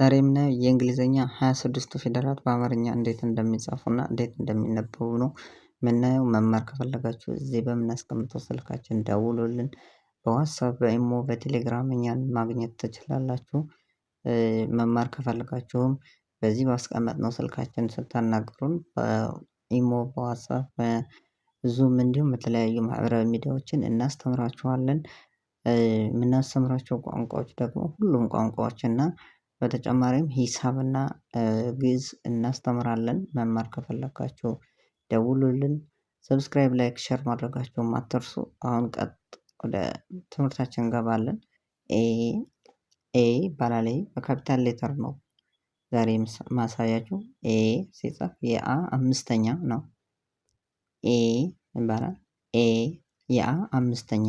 ዛሬ የምናየው የእንግሊዘኛ 26ቱ ፊደላት በአማርኛ እንዴት እንደሚጻፉና እንዴት እንደሚነበቡ ነው። የምናየው መማር ከፈለጋችሁ እዚህ በምናስቀምጠው ስልካችን ደውሉልን። በዋትሳፕ በኢሞ በቴሌግራም እኛን ማግኘት ትችላላችሁ። መማር ከፈለጋችሁም በዚህ ባስቀመጥነው ስልካችን ስታናግሩን በኢሞ በዋትሳፕ በዙም እንዲሁም በተለያዩ ማህበራዊ ሚዲያዎችን እናስተምራችኋለን። የምናስተምራቸው ቋንቋዎች ደግሞ ሁሉም ቋንቋዎች እና በተጨማሪም ሂሳብና ግዕዝ እናስተምራለን። መማር ከፈለጋችሁ ደውሉልን። ሰብስክራይብ ላይክ ሼር ማድረጋችሁን አትርሱ። አሁን ወደ ትምህርታችን እንገባለን። ኤ ባላሌ በካፒታል ሌተር ነው። ዛሬ ማሳያችሁ ኤ ሲጻፍ የአ አምስተኛ ነው። ኤ ይባላል። ኤ የአ አምስተኛ።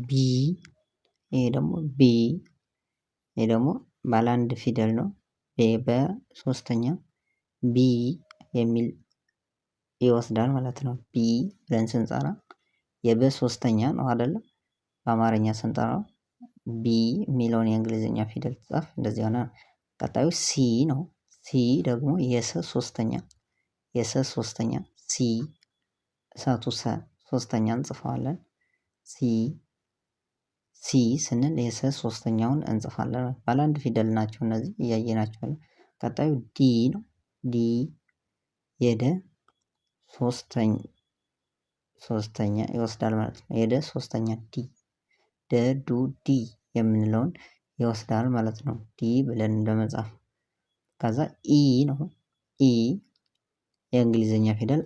ቢ ይሄ ደግሞ ቢ ይሄ ደግሞ ባለ አንድ ፊደል ነው። በሶስተኛ ቢ የሚል ይወስዳል ማለት ነው። ቢ ብለን ስንጠራ የበሶስተኛ ነው አይደለም። በአማርኛ ስንጠራው ቢ የሚለውን የእንግሊዝኛ ፊደል ጻፍ እንደዚህ ሆነ። ቀጣዩ ሲ ነው። ሲ ደግሞ የሰ ሶስተኛ ሲ እሳቱ ሰ ሶስተኛ እንጽፈዋለን። ሲ ስንል የሰ ሶስተኛውን እንጽፋለን። ባለ አንድ ፊደል ናቸው እነዚህ እያየናቸው ነው። ቀጣዩ ዲ ነው። ዲ የደ ሶስተኛ ይወስዳል ማለት ነው። የደ ሶስተኛ ዲ ዱ ዲ የምንለውን ይወስዳል ማለት ነው። ዲ ብለን እንደመጻፍ። ከዛ ኢ ነው። ኢ የእንግሊዝኛ ፊደል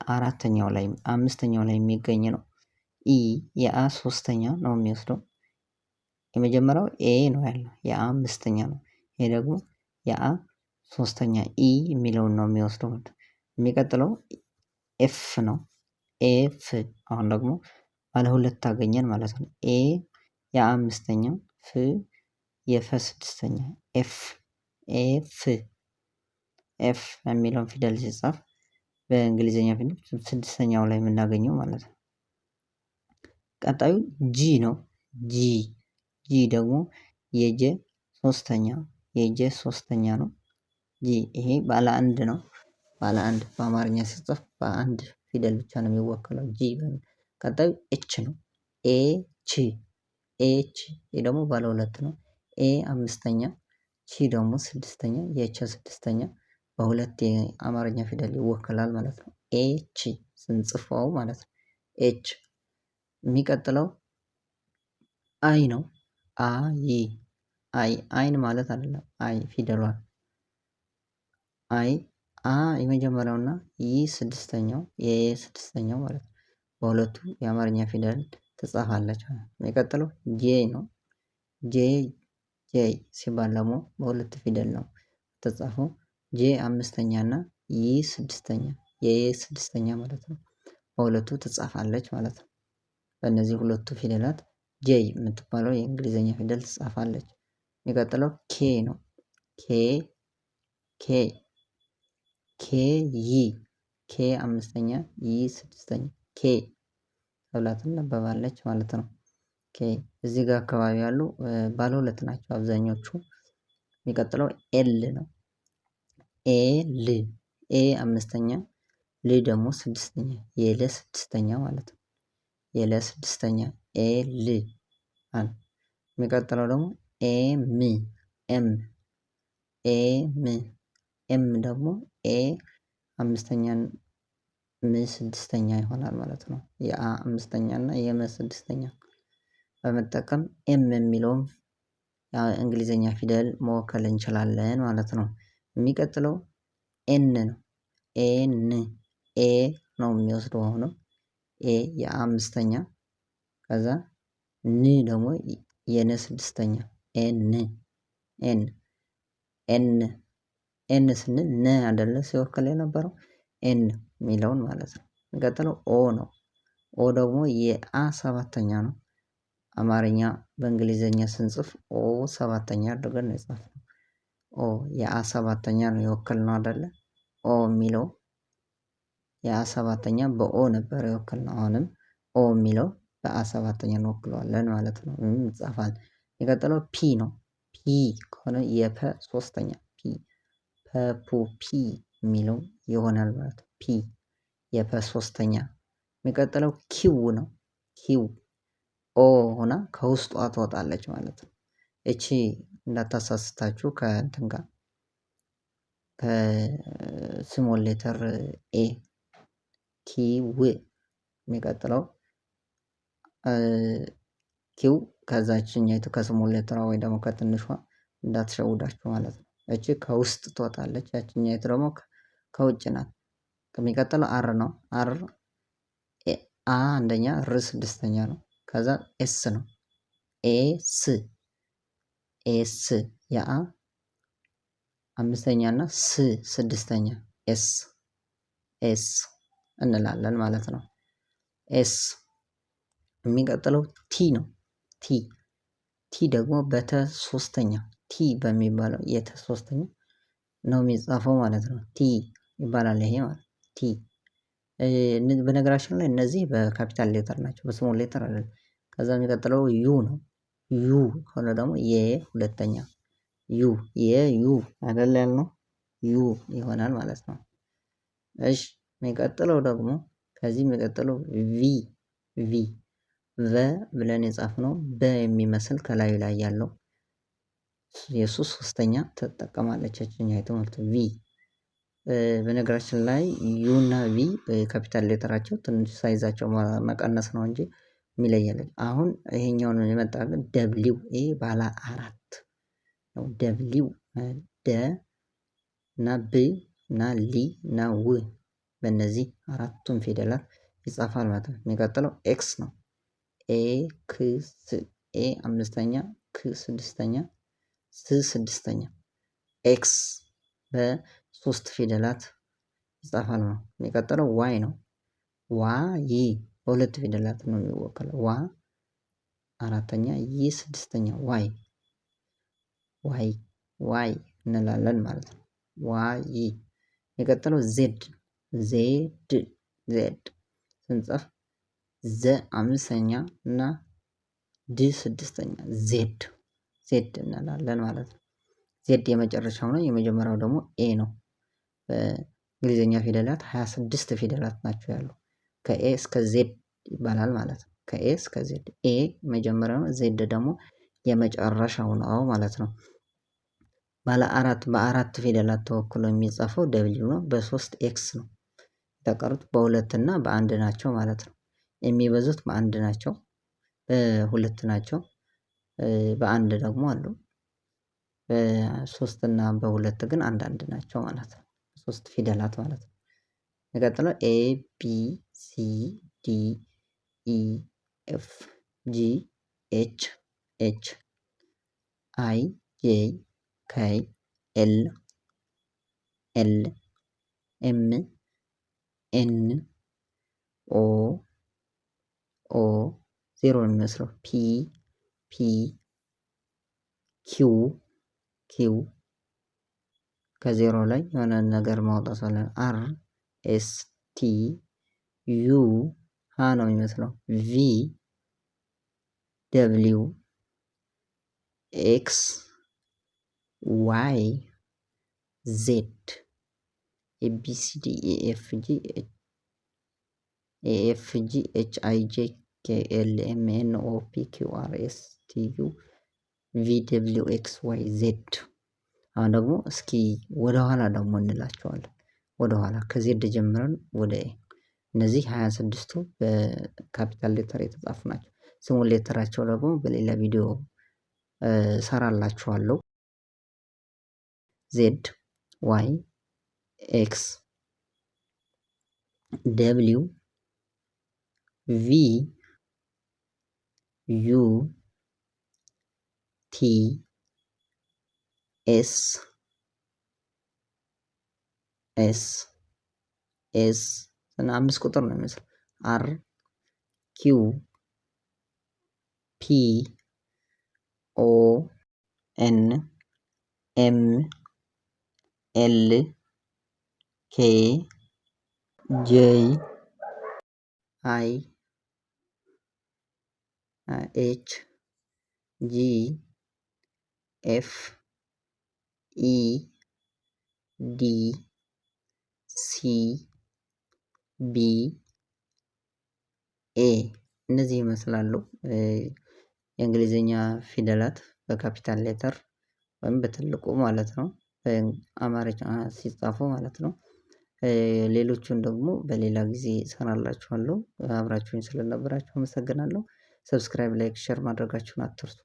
አምስተኛው ላይ የሚገኝ ነው። ኢ የአ ሶስተኛ ነው የሚወስደው። የመጀመሪያው ኤ ነው ያለው የአ አምስተኛ ነው። ይሄ ደግሞ የአ ሶስተኛ ኢ የሚለውን ነው የሚወስደው። የሚቀጥለው ኤፍ ነው። ኤፍ አሁን ደግሞ ባለ ሁለት አገኘን ማለት ነው። ኤ የአምስተኛ ፍ የፈ ስድስተኛ ኤፍ ኤፍ የሚለውን ፊደል ሲጻፍ በእንግሊዝኛ ፊደል ስድስተኛው ላይ የምናገኘው ማለት ነው። ቀጣዩ ጂ ነው። ጂ ደግሞ የጀ ሶስተኛ ነው። ጂ ይሄ ባለ አንድ ነው። ባለ አንድ በአማርኛ ሲጻፍ በአንድ ፊደል ብቻ ነው የሚወክለው ጂ። ቀጣዩ ኤች ነው። ኤች ይሄ ደግሞ ባለ ሁለት ነው። ኤ አምስተኛ ቺ ደግሞ ስድስተኛ የቸ ስድስተኛ በሁለት የአማርኛ ፊደል ይወከላል ማለት ነው። ኤች ስንጽፈው ማለት ነው። ኤች የሚቀጥለው አይ ነው። አይን ማለት አይደለም። አይ ፊደሏን አይ የመጀመሪያውና ይ ስድስተኛው ስድስተኛው ማለት ነው። በሁለቱ የአማርኛ ፊደል ትጻፋለች። የሚቀጥለው ጄ ነው። ጄ ሲባል ደግሞ በሁለት ፊደል ነው ተጻፈው። ጄ አምስተኛ እና ይ ስድስተኛ ስድስተኛ ማለት ነው። በሁለቱ ትጻፋለች ማለት ነው። በእነዚህ ሁለቱ ፊደላት ጄ የምትባለው የእንግሊዝኛ ፊደል ትጻፋለች። የሚቀጥለው ኬ ነው። ኬ አምስተኛ ይ ስድስተኛ ኬ ተብላ ትነበባለች ማለት ነው። እዚህ ጋር አካባቢ ያሉ ባለ ሁለት ናቸው አብዛኞቹ። የሚቀጥለው ኤል ነው። ኤ አምስተኛ ል ደግሞ ስድስተኛ የለ ስድስተኛ ማለት ነው። የለ ስድስተኛ ኤል የሚቀጥለው ደግሞ ኤም ደግሞ ኤ አምስተኛ ም ስድስተኛ ይሆናል ማለት ነው። የአ አምስተኛ እና የመ ስድስተኛ በመጠቀም ኤም የሚለውን እንግሊዝኛ ፊደል መወከል እንችላለን ማለት ነው። የሚቀጥለው ኤን ነው። ኤ ነው የሚወስደው አሁንም ኤ የአምስተኛ ከዛ ን ደግሞ የነ ስድስተኛ ኤን ስንል ነ አይደለ ሲወክል የነበረው ኤን የሚለውን ማለት ነው። የሚቀጥለው ኦ ነው። ኦ ደግሞ የአ ሰባተኛ ነው። አማርኛ በእንግሊዝኛ ስንጽፍ ኦ ሰባተኛ አድርገን ነው የጻፍነው። ኦ የአ ሰባተኛ ነው የወከልነው አይደለ። ኦ የሚለው የአ ሰባተኛ በኦ ነበር የወከልነው። አሁንም ኦ የሚለው በአ ሰባተኛ እንወክለዋለን ማለት ነው። ይጻፋል። የሚቀጥለው ፒ ነው። ፒ ኢ ከሆነ የፐ ሶስተኛ ፒ ፐፑ ፒ የሚለው ይሆናል ማለት ነው። ፒ የፐ ሶስተኛ። የሚቀጥለው ኪው ነው። ኪው ኦ ሆና ከውስጧ ትወጣለች ማለት ነው። እቺ እንዳታሳስታችሁ ከእንትን ጋር ከስሞል ሌተር ኤ ኪው የሚቀጥለው ኪው ከዛችኛይቱ ከስሞል ሌተሯ ወይ ደግሞ ከትንሿ እንዳትሸውዳችሁ ማለት ነው። እቺ ከውስጥ ትወጣለች፣ ያችኛይቱ ደግሞ ከውጭ ናት። ከሚቀጥለው አር ነው። አር አ አንደኛ፣ ር ስድስተኛ ነው። ከዛ ኤስ ነው። ኤስ ኤስ የአ አምስተኛ እና ስ ስድስተኛ ኤስ ኤስ እንላለን ማለት ነው። ኤስ የሚቀጥለው ቲ ነው። ቲ ቲ ደግሞ በተ ሶስተኛ ቲ በሚባለው የተ ሶስተኛ ነው የሚጻፈው ማለት ነው። ቲ ይባላል ይሄ ማለት ቲ። በነገራችን ላይ እነዚህ በካፒታል ሌተር ናቸው፣ በስሞል ሌተር አይደለም። ከዛ የሚቀጥለው ዩ ነው። ዩ ከሆነ ደግሞ ሁለተኛ ዩ ዩ አይደል ያልነው ዩ ይሆናል ማለት ነው። እሺ የሚቀጥለው ደግሞ ከዚህ የሚቀጥለው ቪ ቪ ቨ ብለን የጻፍነው በ የሚመስል ከላዩ ላይ ያለው የሱ ሶስተኛ ትጠቀማለች እችኛይቱ ማለት ቪ። በነገራችን ላይ ዩ እና ቪ ካፒታል ሌተራቸው ትንሽ ሳይዛቸው መቀነስ ነው እንጂ የሚለየልን። አሁን ይሄኛውን የመጣ ግን ደብሊው ይሄ ባለ አራት ነው። ደብሊው ደ እና ብ እና ሊ እና ው በእነዚህ አራቱም ፊደላት ይጻፋል ማለት ነው። የሚቀጥለው ኤክስ ነው። ኤክስ ኤ አምስተኛ፣ ክ ስድስተኛ፣ ስ ስድስተኛ ኤክስ በሶስት ፊደላት ይጻፋል ነው። የሚቀጥለው ዋይ ነው። ዋይ በሁለት ፊደላት ነው የሚወከለው። ዋ አራተኛ፣ ይ ስድስተኛ ዋይ ዋይ ዋይ እንላለን ማለት ነው። ዋይ የሚቀጥለው ዜድ ዜድ ዜድ ስንጽፍ ዘ አምስተኛ እና ድ ስድስተኛ ዜድ ዜድ እንላለን ማለት ነው። ዜድ የመጨረሻው ነው። የመጀመሪያው ደግሞ ኤ ነው። በእንግሊዝኛ ፊደላት 26 ፊደላት ናቸው ያሉ። ከኤ እስከ ዜድ ይባላል ማለት ነው። ከኤ እስከ ዜድ ኤ መጀመሪያው ነው፣ ዜድ ደግሞ የመጨረሻው ነው ማለት ነው። ባለ አራት በአራት ፊደላት ተወክሎ የሚጻፈው ደብሊው ነው። በሶስት ኤክስ ነው። የተቀሩት በሁለት እና በአንድ ናቸው ማለት ነው። የሚበዙት በአንድ ናቸው፣ በሁለት ናቸው፣ በአንድ ደግሞ አሉ። በሶስት እና በሁለት ግን አንዳንድ ናቸው ማለት ነው። ሶስት ፊደላት ማለት ነው። የሚቀጥለው ኤ ቢ ሲ ዲ ኢ ኤፍ ጂ ኤች ኤች አይ ጄ ከይ ኤል ኤል ኤም ኤን ኦ ኦ ዜሮ ነው የሚመስለው ፒ ፒ ኪው ኪው ከዜሮ ላይ የሆነ ነገር ማውጣት አለ። አር ኤስ ቲ ዩ ሃ ነው የሚመስለው ቪ ደብሊው ኤክስ ዋይ ዜድ ኤቢሲዲ ኤኤፍጂ ኤች አይ ጄ ኬ ኤል ኤም ኤን ኦ ፒ ኪው አር ኤስ ቲ ዩ ቪ ደብሊው ኤክስ ዋይ ዜድ። አሁን ደግሞ እስኪ ወደኋላ ደግሞ እንላቸዋለን። ወደኋላ ከዜድ ጀምረን ወደ ኤ። እነዚህ 26ቱ በካፒታል ሌተር የተጻፉ ናቸው። ስሞል ሌተራቸው ደግሞ በሌላ ቪዲዮ ሰራላችኋለሁ። ዜድ ዋይ ኤክስ ደብሊው ቪ ዩ ቲ ኤስ ኤስ ኤስ እና 5 ቁጥር ነው የሚመስለው አር ኪው ፒ ኦ ኤን ኤም ኤል ኬ ጄይ አይ ኤች ጂ ኤፍ ኢ ዲ ሲ ቢ ኤ እነዚህ ይመስላሉ የእንግሊዘኛ ፊደላት በካፒታል ሌተር ወይም በትልቁ ማለት ነው አማርኛ ሲጻፉ ማለት ነው። ሌሎቹን ደግሞ በሌላ ጊዜ እሰራላችኋለሁ። አብራችሁኝ ስለነበራችሁ አመሰግናለሁ። ሰብስክራይብ ላይክ ሼር ማድረጋችሁን አትርሱ።